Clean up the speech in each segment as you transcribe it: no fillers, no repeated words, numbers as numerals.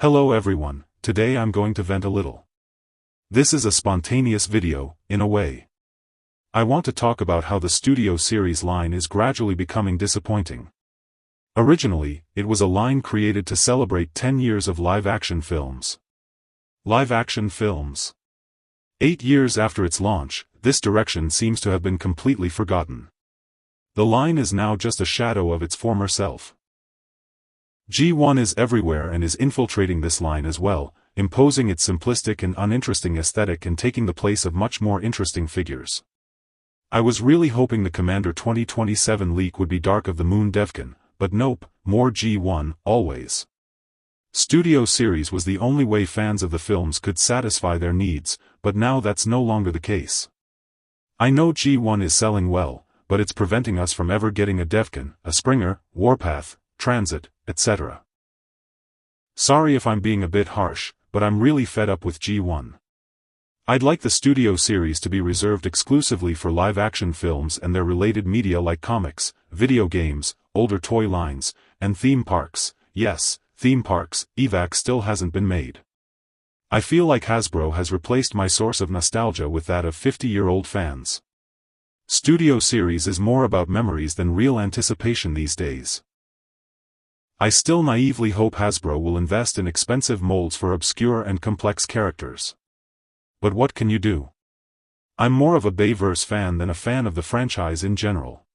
Hello everyone, today I'm going to vent a little. This is a spontaneous video, in a way. I want to talk about how the Studio Series line is gradually becoming disappointing. Originally, it was a line created to celebrate 10 years of live-action films. Live-action films. 8 years after its launch, this direction seems to have been completely forgotten. The line is now just a shadow of its former self. G1 is everywhere and is infiltrating this line as well, imposing its simplistic and uninteresting aesthetic and taking the place of much more interesting figures. I was really hoping the Commander 2027 leak would be Dark of the Moon Devkin, but nope, more G1, always. Studio Series was the only way fans of the films could satisfy their needs, but now that's no longer the case. I know G1 is selling well, but it's preventing us from ever getting a Devkin, a Springer, Warpath, Transit, etc. Sorry if I'm being a bit harsh, but I'm really fed up with G1. I'd like the Studio Series to be reserved exclusively for live-action films and their related media like comics, video games, older toy lines, and theme parks. Yes, theme parks. EVAC still hasn't been made. I feel like Hasbro has replaced my source of nostalgia with that of 50-year-old fans. Studio Series is more about memories than real anticipation these days. I still naively hope Hasbro will invest in expensive molds for obscure and complex characters. But what can you do? I'm more of a Bayverse fan than a fan of the franchise in general.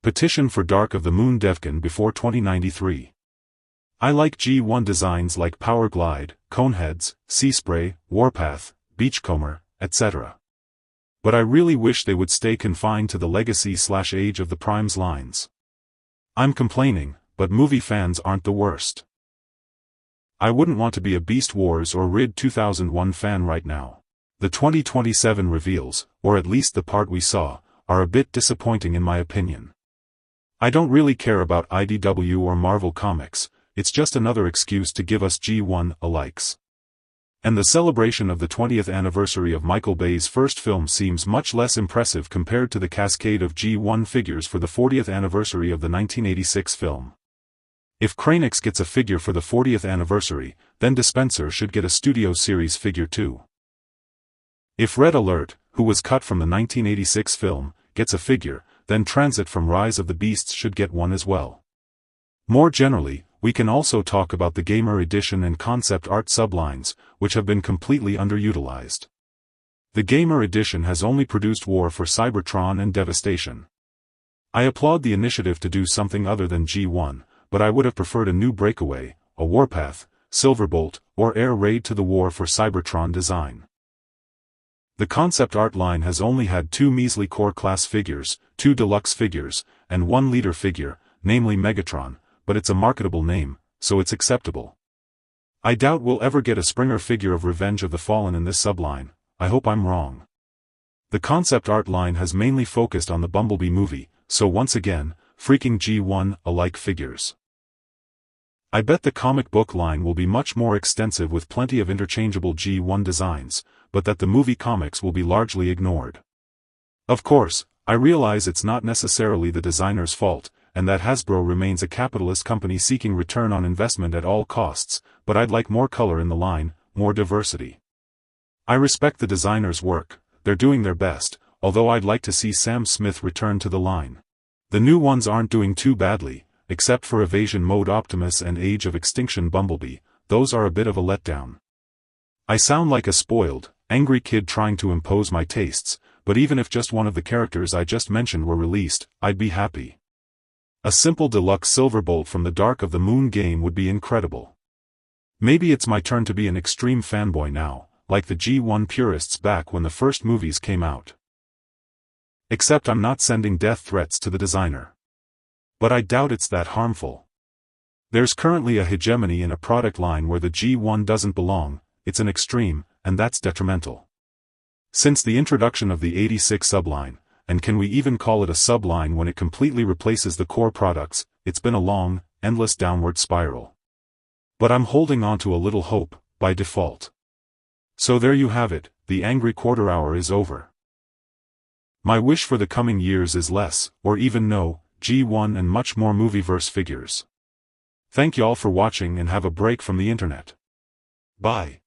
Petition for Dark of the Moon Devkin before 2093. I like G1 designs like Power Glide, Coneheads, Seaspray, Warpath, Beachcomber, etc. But I really wish they would stay confined to the Legacy/Age of the Primes lines. I'm complaining, but movie fans aren't the worst. I wouldn't want to be a Beast Wars or RID 2001 fan right now. The 2027 reveals, or at least the part we saw, are a bit disappointing in my opinion. I don't really care about IDW or Marvel Comics, it's just another excuse to give us G1 alikes. And the celebration of the 20th anniversary of Michael Bay's first film seems much less impressive compared to the cascade of G1 figures for the 40th anniversary of the 1986 film. If Kranix gets a figure for the 40th anniversary, then Dispenser should get a Studio Series figure too. If Red Alert, who was cut from the 1986 film, gets a figure, then Transit from Rise of the Beasts should get one as well. More generally, we can also talk about the Gamer Edition and Concept Art sublines, which have been completely underutilized. The Gamer Edition has only produced war for Cybertron and Devastation. I applaud the initiative to do something other than G1, but I would have preferred a new Breakaway, a Warpath, Silverbolt, or Air Raid to the War for Cybertron design. The Concept Art line has only had 2 measly Core Class figures, 2 Deluxe figures, and 1 Leader figure, namely Megatron, but it's a marketable name, so it's acceptable. I doubt we'll ever get a Springer figure of Revenge of the Fallen in this subline. I hope I'm wrong. The Concept Art line has mainly focused on the Bumblebee movie, so once again, freaking G1 alike figures. I bet the comic book line will be much more extensive with plenty of interchangeable G1 designs, but that the movie comics will be largely ignored. Of course, I realize it's not necessarily the designer's fault, and that Hasbro remains a capitalist company seeking return on investment at all costs, but I'd like more color in the line, more diversity. I respect the designer's work, they're doing their best, although I'd like to see Sam Smith return to the line. The new ones aren't doing too badly, except for Evasion Mode Optimus and Age of Extinction Bumblebee, those are a bit of a letdown. I sound like a spoiled, angry kid trying to impose my tastes, but even if just one of the characters I just mentioned were released, I'd be happy. A simple deluxe Silverbolt from the Dark of the Moon game would be incredible. Maybe it's my turn to be an extreme fanboy now, like the G1 purists back when the first movies came out. Except I'm not sending death threats to the designer. But I doubt it's that harmful. There's currently a hegemony in a product line where the G1 doesn't belong, it's an extreme, and that's detrimental. Since the introduction of the 86 subline, and can we even call it a subline when it completely replaces the core products, it's been a long, endless downward spiral. But I'm holding on to a little hope, by default. So there you have it, the angry quarter hour is over. My wish for the coming years is less, or even no, G1 and much more Movieverse figures. Thank y'all for watching and have a break from the internet. Bye.